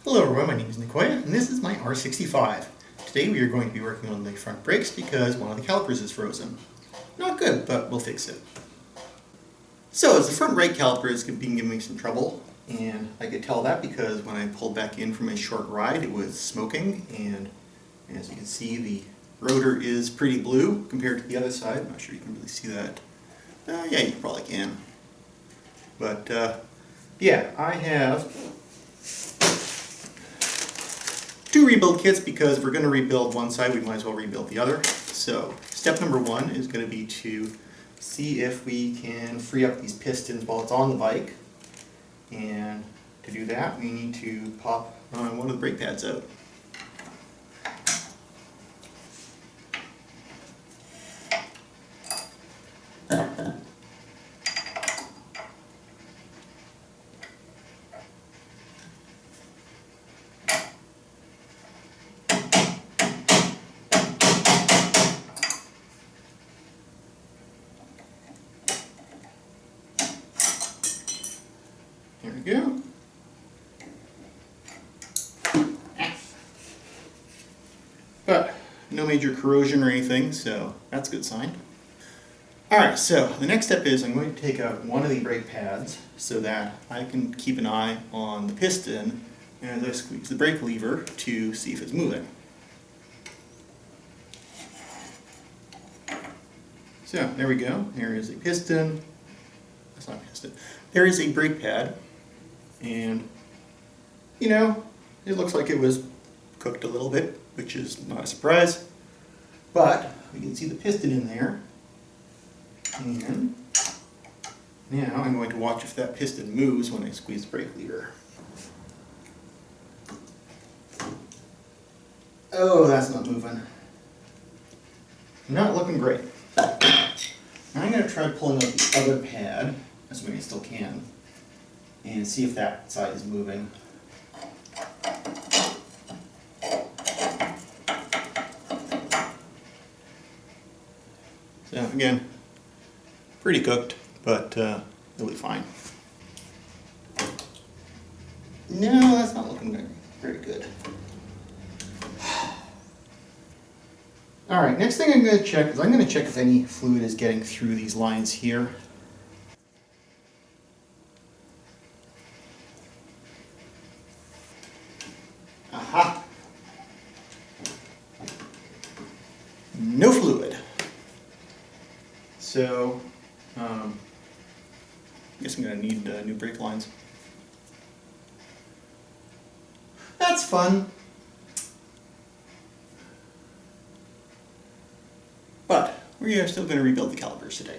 Hello everyone, my name is Nicoya and this is my R65. Today we are going to be working on the front brakes because one of the calipers is frozen. Not good, but we'll fix it. So as the front right caliper has been giving me some trouble, and I could tell that because when I pulled back in from a short ride it was smoking, and as you can see the rotor is pretty blue compared to the other side. I'm not sure you can really see that. Yeah, you probably can. But yeah, I have two rebuild kits because if we're going to rebuild one side, we might as well rebuild the other. So step number one is going to be to see if we can free up these pistons while it's on the bike. And to do that, we need to pop one of the brake pads out. There we go. But no major corrosion or anything, so that's a good sign. Alright, so the next step is I'm going to take out one of the brake pads so that I can keep an eye on the piston as I squeeze the brake lever to see if it's moving. So there we go. There is a piston. That's not a piston. There is a brake pad. And, you know, it looks like it was cooked a little bit, which is not a surprise. But we can see the piston in there. And now I'm going to watch if that piston moves when I squeeze the brake lever. Oh, that's not moving. Not looking great. Now I'm going to try pulling out the other pad, assuming I still can, and see if that side is moving. So again, pretty cooked, but it'll be fine. No, that's not looking very good. Alright, next thing I'm going to check is I'm going to check if any fluid is getting through these lines here. Aha! No fluid. So, I guess I'm going to need new brake lines. That's fun. But we are still going to rebuild the calipers today.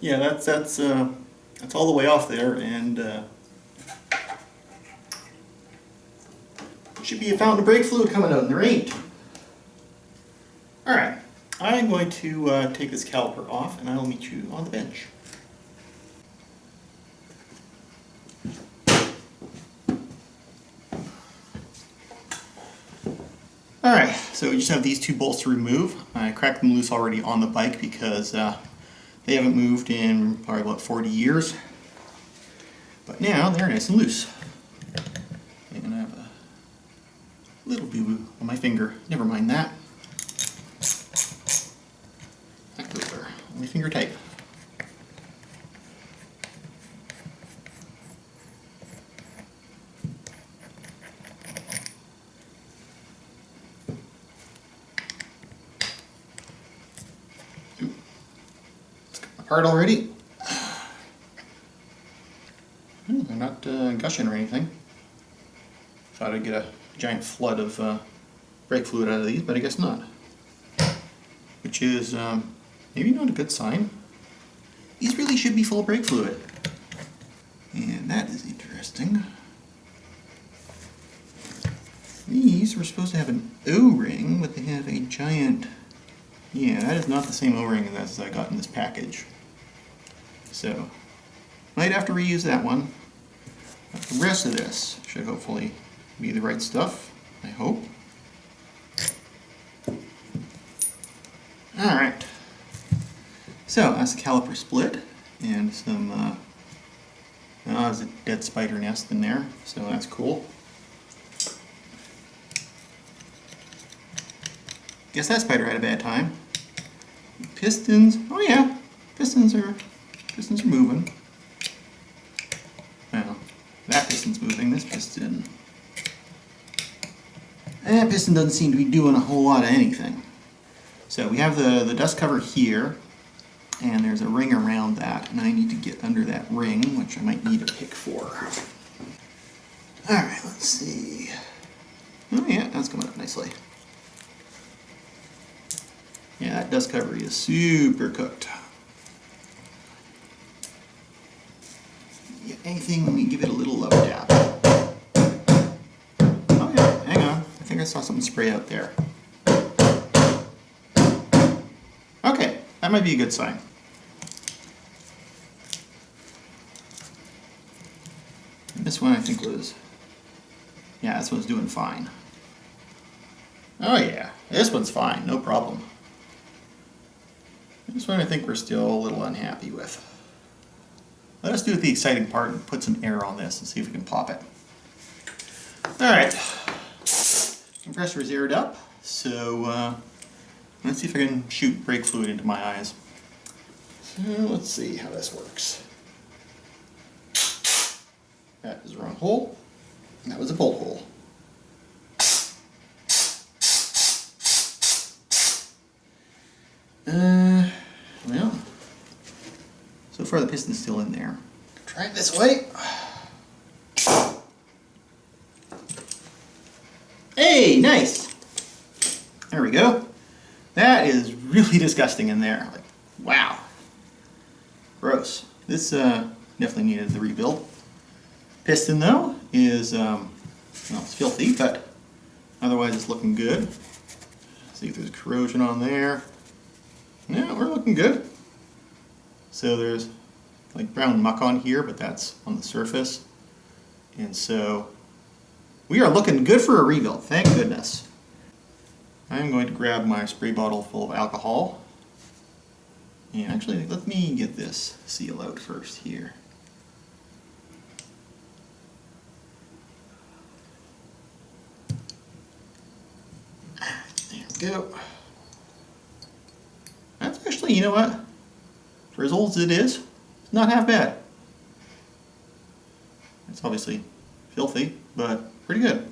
Yeah, that's all the way off there, and should be a fountain of brake fluid coming out, and there ain't. Alright, I'm going to take this caliper off, and I'll meet you on the bench. Alright, so we just have these two bolts to remove. I cracked them loose already on the bike because they haven't moved in probably about 40 years. But now they're nice and loose. And I have a little boo-boo on my finger. Never mind that. That goes there. Only finger type. Apart already. They're not gushing or anything. Thought I'd get a giant flood of brake fluid out of these, but I guess not. Which is maybe not a good sign. These really should be full of brake fluid. And that is interesting. These were supposed to have an O-ring, but they have a giant... Yeah, that is not the same O-ring as I got in this package. So, might have to reuse that one. But the rest of this should hopefully be the right stuff, I hope. Alright, so that's the caliper split, and some, there's a dead spider nest in there, so that's cool. Guess that spider had a bad time. Pistons, oh yeah, pistons are moving. Well, that piston's moving, this piston. That piston doesn't seem to be doing a whole lot of anything. So we have the dust cover here, and there's a ring around that, and I need to get under that ring, which I might need a pick for. Alright, let's see. Oh yeah, that's coming up nicely. Yeah, that dust cover is super cooked. Yeah, anything, let me give it a little low tap. Oh yeah, hang on. I think I saw something spray out there. Okay, that might be a good sign. And this one I think was, yeah, this one's doing fine. Oh yeah, this one's fine, no problem. This one I think we're still a little unhappy with. Let us do the exciting part and put some air on this and see if we can pop it. Alright, compressor is aired up, so let's see if I can shoot brake fluid into my eyes. So let's see how this works. That is the wrong hole, and that was a bolt hole. Well, so far the piston's still in there. Try it this way. Hey, nice! There we go. That is really disgusting in there. Like, wow. Gross. This definitely needed the rebuild. Piston though is, well, it's filthy, but otherwise it's looking good. See if there's corrosion on there. Yeah, we're looking good. So there's like brown muck on here, but that's on the surface. And so we are looking good for a rebuild, thank goodness. I'm going to grab my spray bottle full of alcohol. And actually, let me get this seal out first here. There we go. That's actually, you know what? For as old as it is, it's not half bad. It's obviously filthy, but pretty good.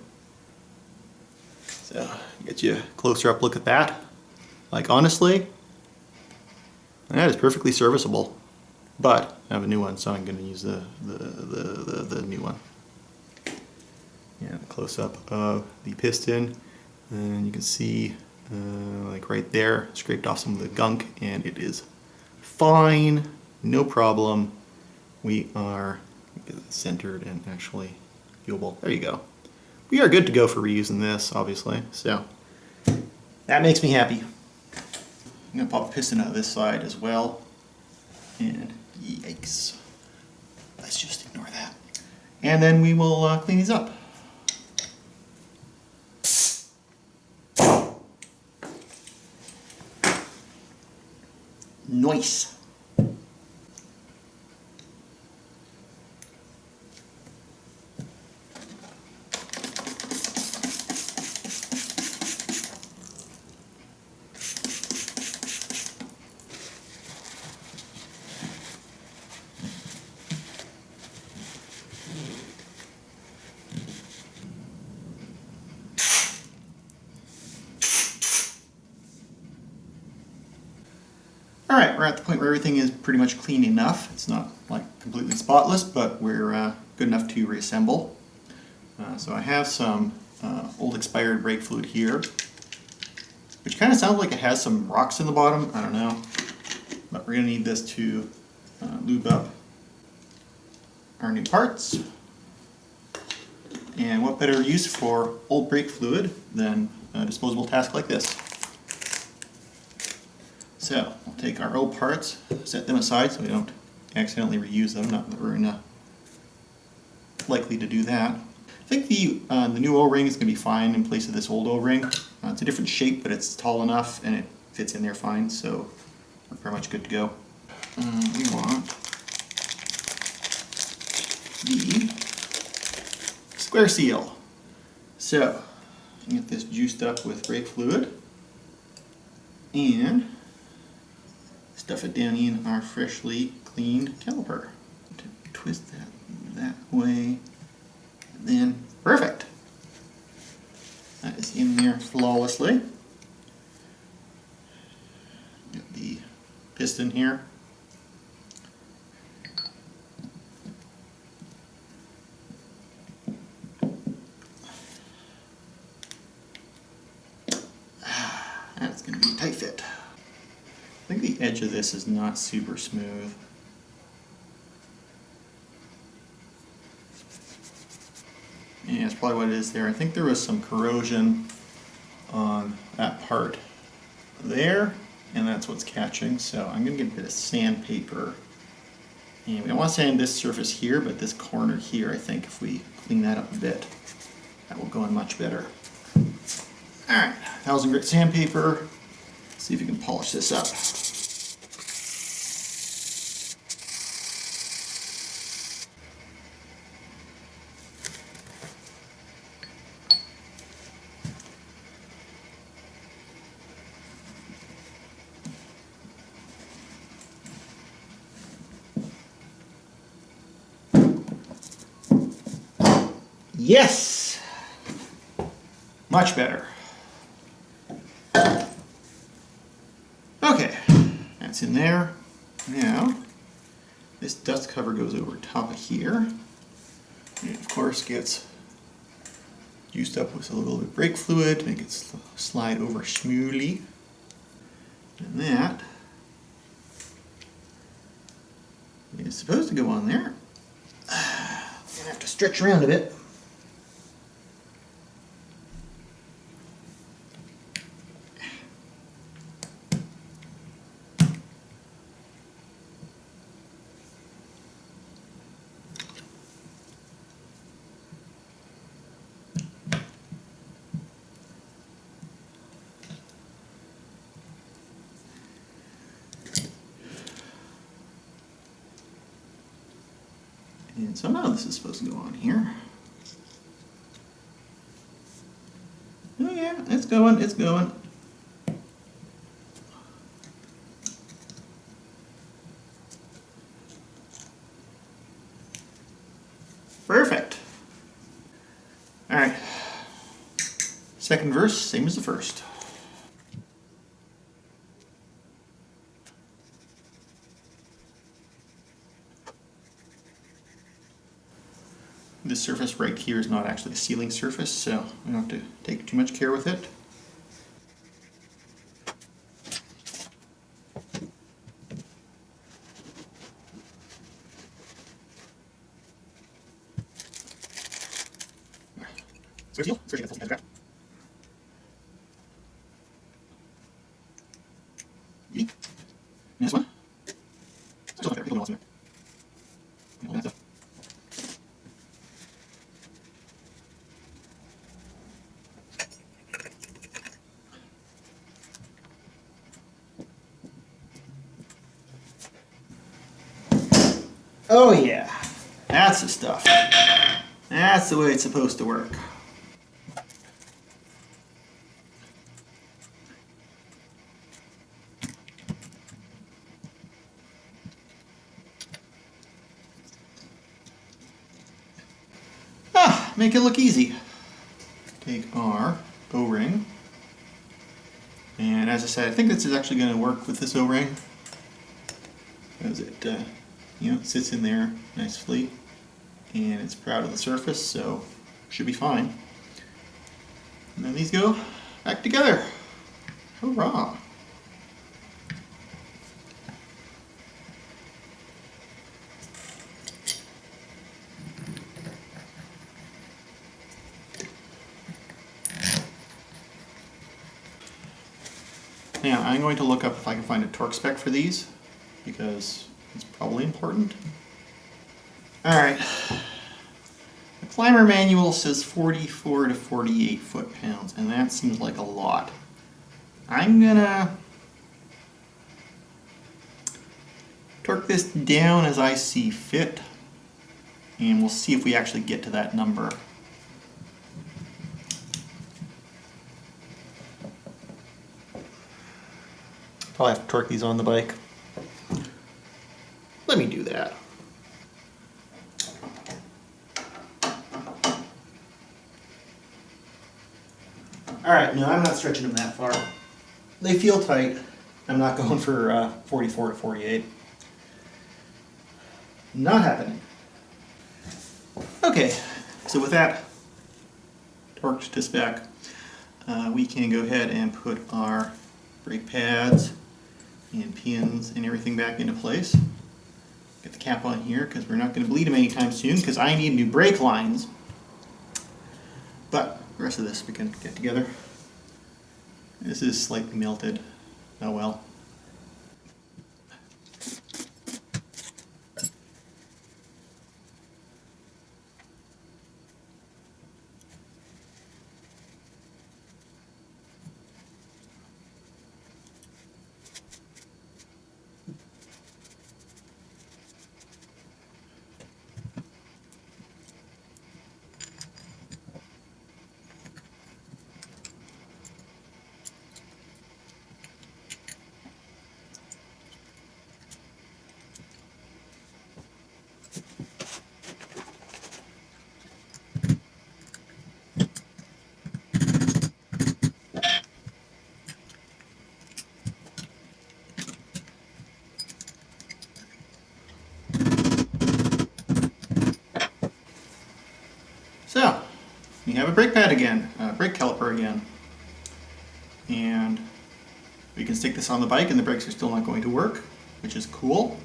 So, get you a closer up look at that. Like honestly, that is perfectly serviceable. But I have a new one, so I'm going to use the new one. Yeah, close up of the piston, and you can see like right there, scraped off some of the gunk, and it is fine, no problem. We are get it centered and actually viewable. There you go. We are good to go for reusing this, obviously. So that makes me happy. I'm gonna pop the piston out of this side as well, and yikes. Let's just ignore that. And then we will clean these up. Nice. Alright, we're at the point where everything is pretty much clean enough. It's not like completely spotless, but we're good enough to reassemble. So I have some old expired brake fluid here, which kind of sounds like it has some rocks in the bottom. I don't know, but we're going to need this to lube up our new parts. And what better use for old brake fluid than a disposable task like this? So we'll take our old parts, set them aside so we don't accidentally reuse them. Not that we're likely to do that. I think the new O-ring is going to be fine in place of this old O-ring. It's a different shape, but it's tall enough and it fits in there fine, so we're pretty much good to go. We want the square seal. So, get this juiced up with brake fluid and stuff it down in our freshly cleaned caliper. Twist that way, and then perfect. That is in there flawlessly. Get the piston here. That's going to be a tight fit. I think the edge of this is not super smooth. Yeah, that's probably what it is there. I think there was some corrosion on that part there, and that's what's catching. So I'm going to get a bit of sandpaper. And we don't want to sand this surface here, but this corner here, I think if we clean that up a bit, that will go in much better. Alright, 1000 grit sandpaper. See if you can polish this up. Yes! Much better. Okay, that's in there. Now, this dust cover goes over top of here. And of course gets juiced up with a little bit of brake fluid to make it slide over smoothly. And that is supposed to go on there. I'm gonna have to stretch around a bit. And somehow this is supposed to go on here. Oh yeah, it's going, it's going. Perfect. All right. Second verse, same as the first. This surface right here is not actually a sealing surface, so we don't have to take too much care with it. This one. Oh yeah, that's the stuff. That's the way it's supposed to work. Make it look easy. Take our O-ring, and as I said, I think this is actually going to work with this O-ring, because it it sits in there nicely, and it's proud of the surface, so should be fine. And then these go back together. Hurrah! Now, I'm going to look up if I can find a torque spec for these, because it's probably important. Alright, the climber manual says 44 to 48 foot-pounds, and that seems like a lot. I'm gonna torque this down as I see fit, and we'll see if we actually get to that number. Probably have to torque these on the bike. Let me do that. Alright, no, I'm not stretching them that far. They feel tight. I'm not going for 44 to 48. Not happening. Okay, so with that torqued to spec, we can go ahead and put our brake pads and pins and everything back into place. Get the cap on here because we're not going to bleed them anytime soon because I need new brake lines. But the rest of this we can get together. This is slightly melted. Oh well. So, we have a brake pad again, brake caliper again. And we can stick this on the bike and the brakes are still not going to work, which is cool.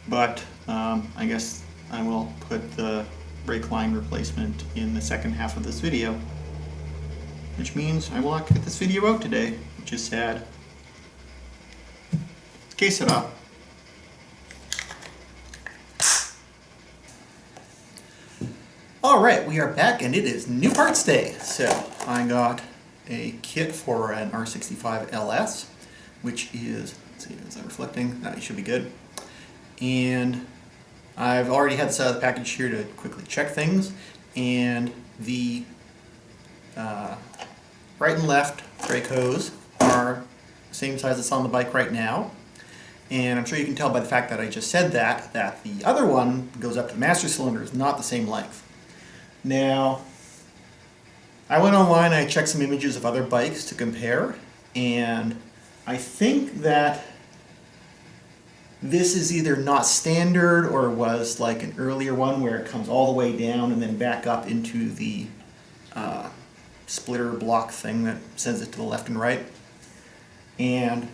But I guess I will put the brake line replacement in the second half of this video. Which means I will not get this video out today, which is sad. Case it up. Alright, we are back and it is new parts day. So I got a kit for an R65 LS, which is, let's see, is that reflecting? No, it should be good. And I've already had this out of the package here to quickly check things. And the right and left brake hose are the same size that's on the bike right now. And I'm sure you can tell by the fact that I just said that the other one goes up to the master cylinder is not the same length. Now, I went online and I checked some images of other bikes to compare, and I think that this is either not standard or was like an earlier one where it comes all the way down and then back up into the splitter block thing that sends it to the left and right. And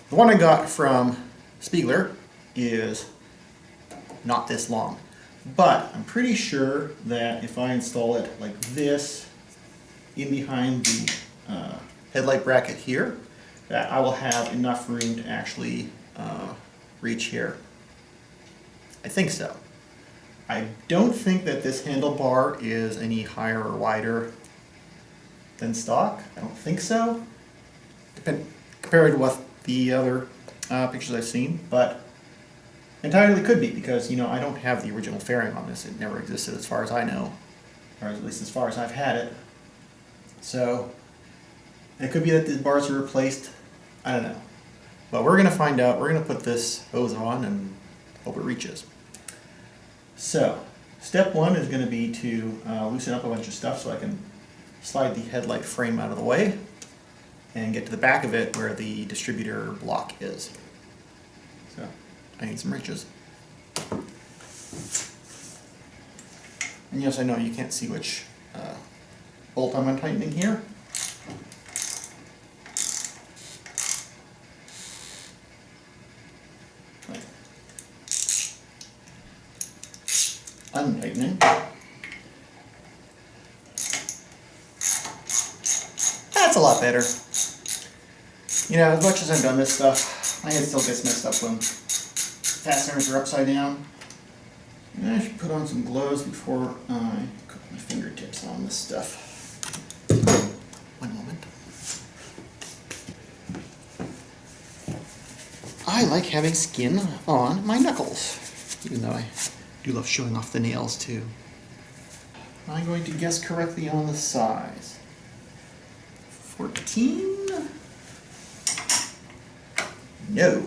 the one I got from Spiegler is not this long, but I'm pretty sure that if I install it like this in behind the headlight bracket here, that I will have enough room to actually reach here. I think so. I don't think that this handlebar is any higher or wider than stock. I don't think so, compared to what the other pictures I've seen, but entirely could be, because, you know, I don't have the original fairing on this. It never existed as far as I know, or at least as far as I've had it. So it could be that these bars are replaced. I don't know. But we're going to find out. We're going to put this hose on and hope it reaches. So step one is going to be to loosen up a bunch of stuff so I can slide the headlight frame out of the way and get to the back of it where the distributor block is. So I need some wrenches. And yes, I know you can't see which bolt I'm untightening here. Untightening. That's a lot better. You know, as much as I've done this stuff, my head still gets messed up when fasteners are upside down. And I should put on some gloves before I cook my fingertips on this stuff. One moment. I like having skin on my knuckles, even though I do love showing off the nails too. Am I going to guess correctly on the size? 14? No.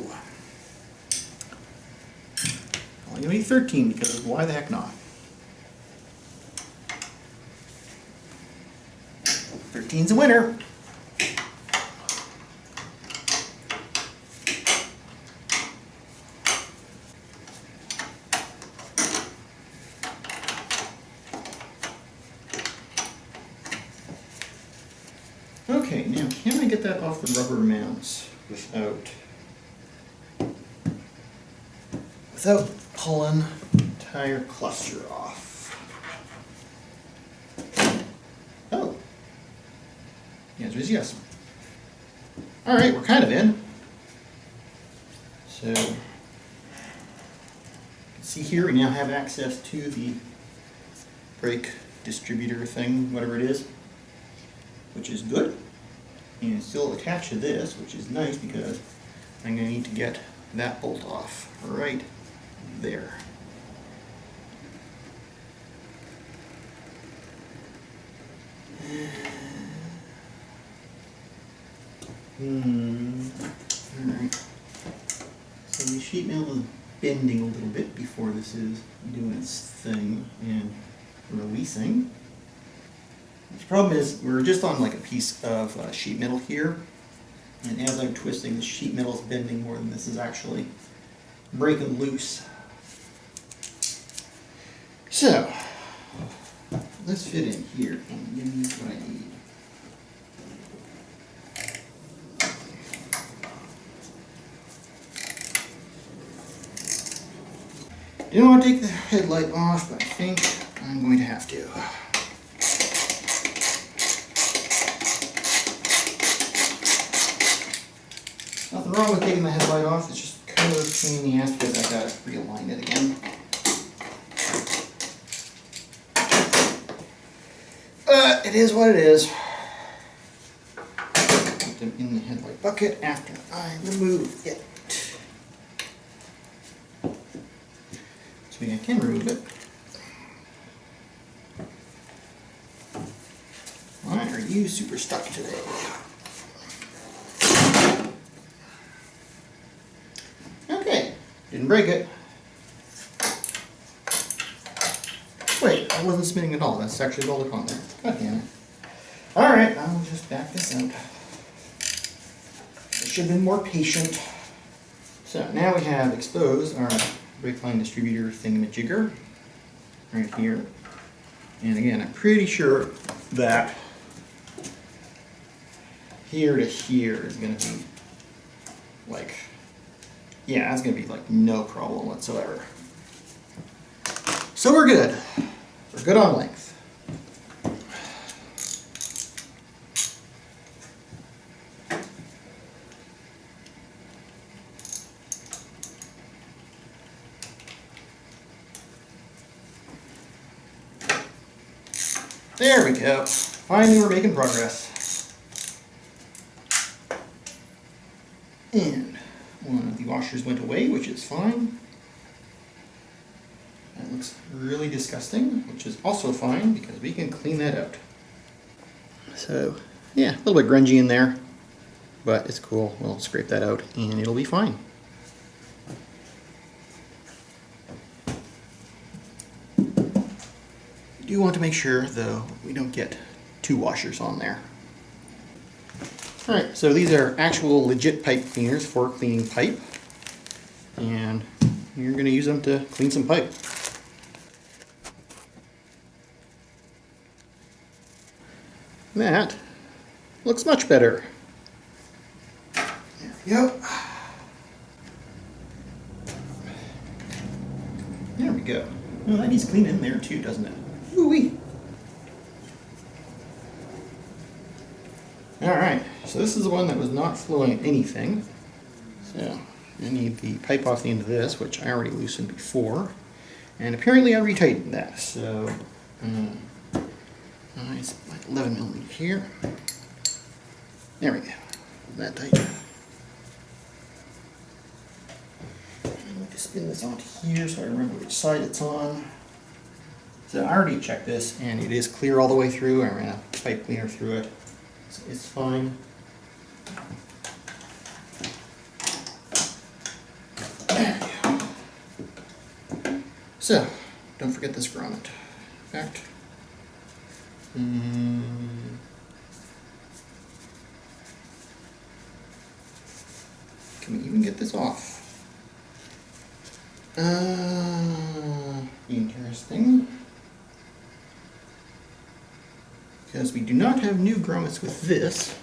Only gonna be 13 because why the heck not? 13's a winner. Okay, now can I get that off the rubber mounts without pulling the entire cluster off? Oh. The answer is yes. Alright, we're kind of in. So, you can see here we now have access to the brake distributor thing, whatever it is, which is good. And it's still attached to this, which is nice because I'm going to need to get that bolt off right there. Alright. So the sheet metal is bending a little bit before this is doing its thing and releasing. The problem is we're just on like a piece of sheet metal here, and as I'm twisting, the sheet metal is bending more than this is actually breaking loose. So let's fit in here and give me what I need. Didn't want to take the headlight off, but I think I'm going to have to. Nothing wrong with taking the headlight off, it's just kind of a pain in the ass because I gotta realign it again. But it is what it is. Put them in the headlight bucket after I remove it. So I can remove it. Why are you super stuck today? Okay, didn't break it. Wait, I wasn't spinning at all. That's actually rolled on there. God damn it. Alright, I'll just back this out. I should have been more patient. So now we have exposed our brake line distributor thingamajigger right here. And again, I'm pretty sure that here to here is going to be like, yeah, that's going to be like no problem whatsoever. So we're good. We're good on length. There we go. Finally, we're making progress. And one of the washers went away, which is fine. That looks really disgusting, which is also fine because we can clean that out. So, yeah, a little bit grungy in there, but it's cool. We'll scrape that out and it'll be fine. You want to make sure, though, we don't get two washers on there. Alright, so these are actual legit pipe cleaners for cleaning pipe. And you're going to use them to clean some pipe. That looks much better. There we go. There we go. Well, that needs clean in there too, doesn't it? Ooh-wee. Alright, so this is the one that was not flowing anything. So I need the pipe off the end of this, which I already loosened before. And apparently I retightened that. So it's like 11 millimeters here. There we go. That tight. spin this onto here so I remember which side it's on. So I already checked this and it is clear all the way through. I ran a pipe cleaner through it, so it's fine. There we go. So, don't forget this grommet. In fact, can we even get this off? Interesting. Because we do not have new grommets with this.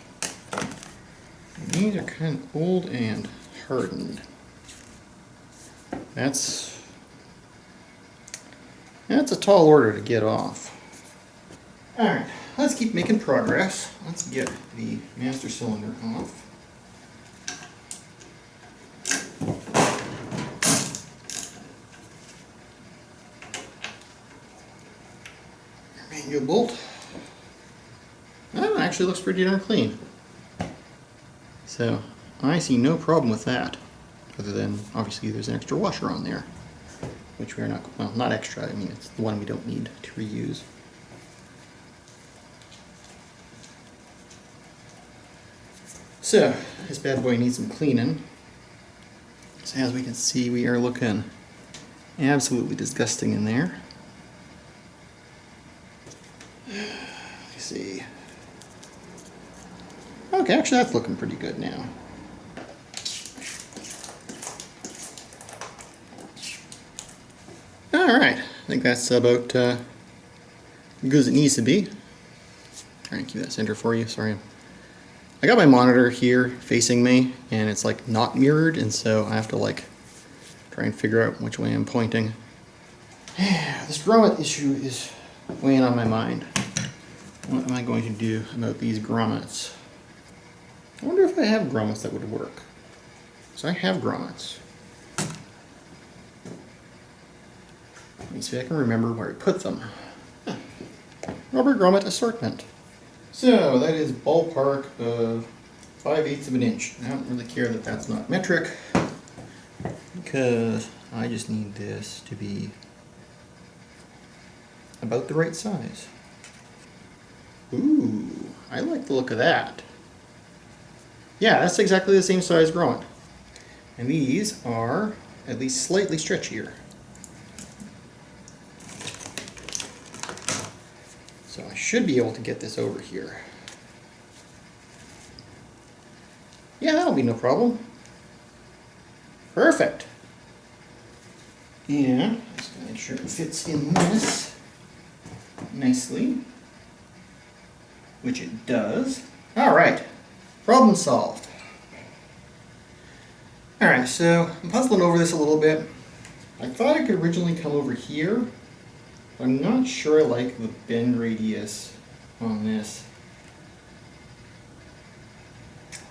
And these are kind of old and hardened. That's a tall order to get off. Alright, let's keep making progress. Let's get the master cylinder off. Manual bolt. That actually looks pretty darn clean. So I see no problem with that, other than obviously there's an extra washer on there, which we're not, well, not extra, I mean it's the one we don't need to reuse. So this bad boy needs some cleaning. So as we can see, we are looking absolutely disgusting in there. Let's see. Okay, actually that's looking pretty good now. Alright, I think that's about as good as it needs to be. Trying to keep that center for you, sorry. I got my monitor here facing me and it's like not mirrored, and so I have to like try and figure out which way I'm pointing. This grommet issue is weighing on my mind. What am I going to do about these grommets? I wonder if I have grommets that would work. So I have grommets. Let me see if I can remember where I put them. Rubber grommet assortment. So that is ballpark of 5/8 of an inch. I don't really care that that's not metric, because I just need this to be about the right size. Ooh, I like the look of that. Yeah, that's exactly the same size grommet. And these are at least slightly stretchier. So I should be able to get this over here. Yeah, that'll be no problem. Perfect. And just gonna make sure it fits in this nicely, which it does. All right, problem solved. All right, so I'm puzzling over this a little bit. I thought it could originally come over here. I'm not sure I like the bend radius on this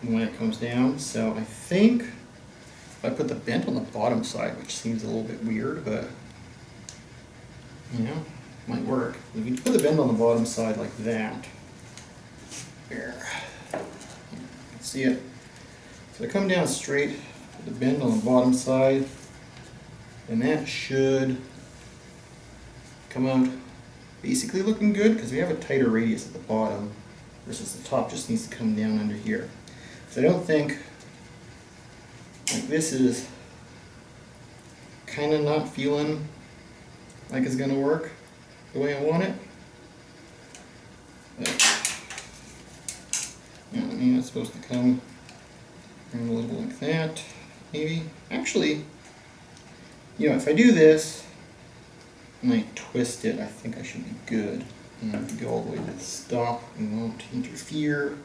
when it comes down, so I think if I put the bend on the bottom side, which seems a little bit weird, but you know, might work. If you put the bend on the bottom side like that, there, you can see it. So I come down straight, put the bend on the bottom side, and that should come out basically looking good, because we have a tighter radius at the bottom versus the top just needs to come down under here. So I don't think, like, this is kind of not feeling like it's going to work the way I want it. But, you know what I mean, it's supposed to come around a little like that, maybe. Actually, you know, if I do this and I twist it, I think I should be good. And if you go all the way to the stop, we won't interfere.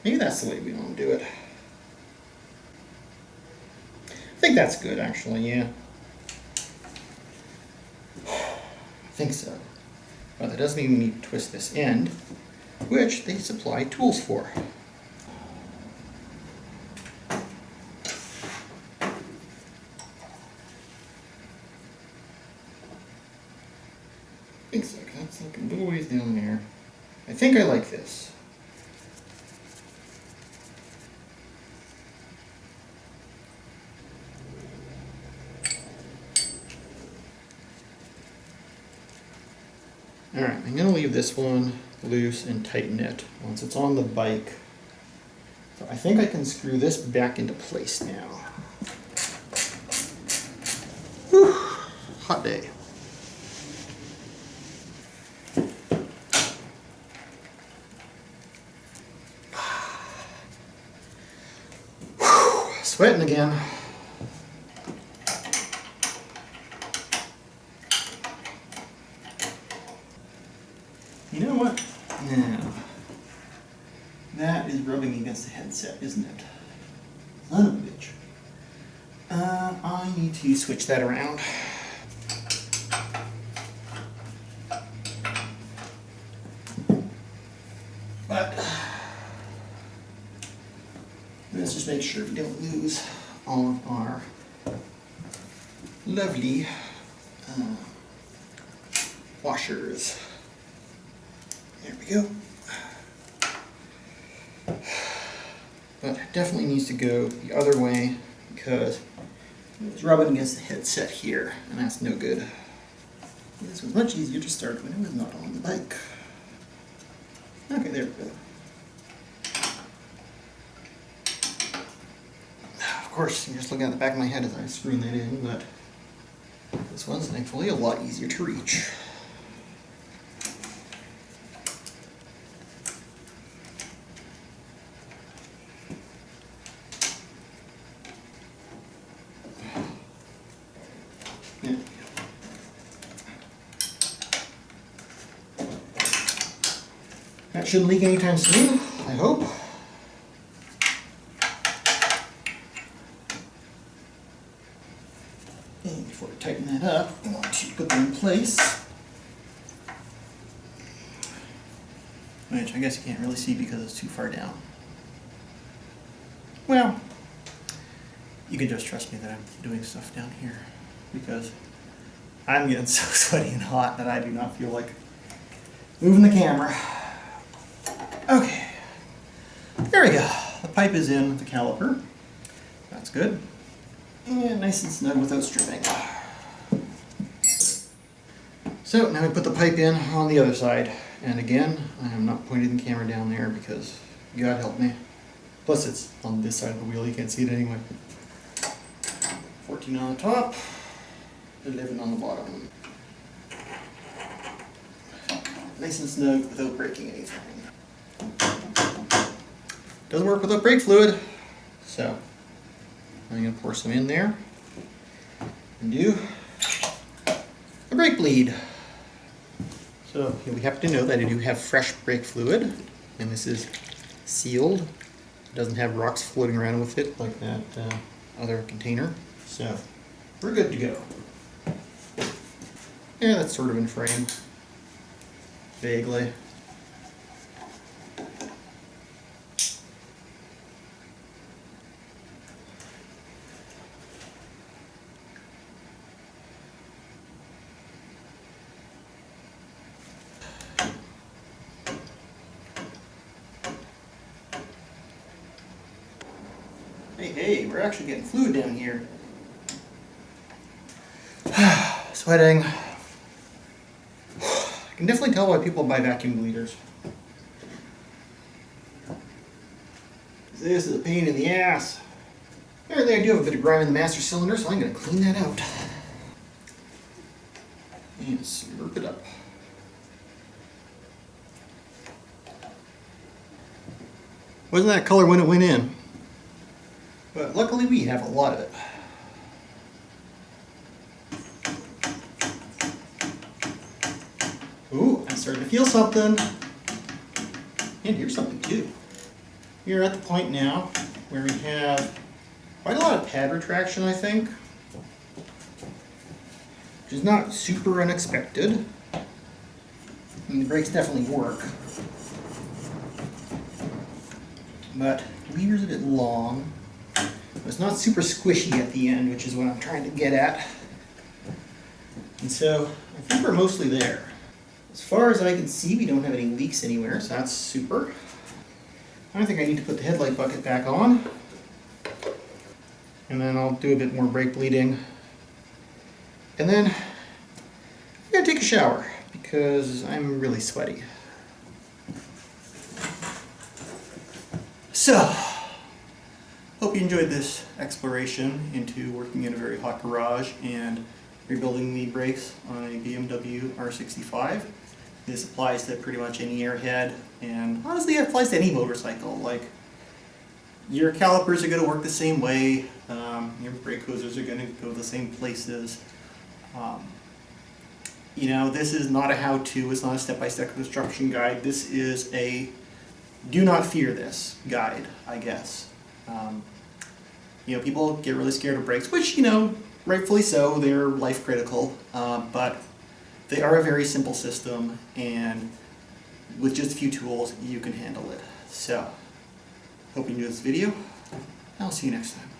Maybe that's the way we want to do it. I think that's good, actually, yeah. I think so. But that doesn't mean we need to twist this end, which they supply tools for. I think so, 'cause that's like a little ways down there. I think I like this. Alright, I'm going to leave this one loose and tighten it once it's on the bike. So I think I can screw this back into place now. Whew, hot day. Whew, sweating again. You know what? Now, that is rubbing against the headset, isn't it? Son of a bitch. I need to switch that around. But let's just make sure we don't lose all of our lovely washers. There we go. But it definitely needs to go the other way because it's rubbing against the headset here, and that's no good. This was much easier to start when it was not on the bike. Okay, there we go. Of course, you're just looking at the back of my head as I'm screwing that in, but this one's thankfully a lot easier to reach. That shouldn't leak anytime soon, I hope. And before we tighten that up, I want to put them in place. Which I guess you can't really see because it's too far down. Well, you can just trust me that I'm doing stuff down here because I'm getting so sweaty and hot that I do not feel like moving the camera. Okay, there we go. The pipe is in with the caliper. That's good. And nice and snug without stripping. So now we put the pipe in on the other side. And again, I am not pointing the camera down there because God help me. Plus it's on this side of the wheel, you can't see it anyway. 14 on the top, 11 on the bottom. Nice and snug without breaking anything. Doesn't work without brake fluid, so I'm going to pour some in there and do a brake bleed. So we have to know that I do have fresh brake fluid, and this is sealed. It doesn't have rocks floating around with it like that other container, so we're good to go. Yeah, that's sort of in frame, vaguely. Hey, we're actually getting fluid down here. Sweating. I can definitely tell why people buy vacuum bleeders. This is a pain in the ass. Apparently I do have a bit of grime in the master cylinder, so I'm going to clean that out. And slurp it up. Wasn't that color when it went in? But luckily we have a lot of it. Ooh, I'm starting to feel something. And here's something too. We're at the point now where we have quite a lot of pad retraction, I think. Which is not super unexpected. I mean, the brakes definitely work. But the lever's a bit long. It's not super squishy at the end, which is what I'm trying to get at. And so I think we're mostly there. As far as I can see, we don't have any leaks anywhere, so that's super. I think I need to put the headlight bucket back on. And then I'll do a bit more brake bleeding. And then I'm going to take a shower because I'm really sweaty. So, hope you enjoyed this exploration into working in a very hot garage and rebuilding the brakes on a BMW R65. This applies to pretty much any airhead, and honestly it applies to any motorcycle. Like, your calipers are going to work the same way, your brake hoses are going to go the same places. You know, this is not a how-to, it's not a step-by-step construction guide. This is a do not fear this guide, I guess. You know, people get really scared of brakes, which, you know, rightfully so, they're life critical, but they are a very simple system, and with just a few tools, you can handle it. So, hope you enjoyed this video. I'll see you next time.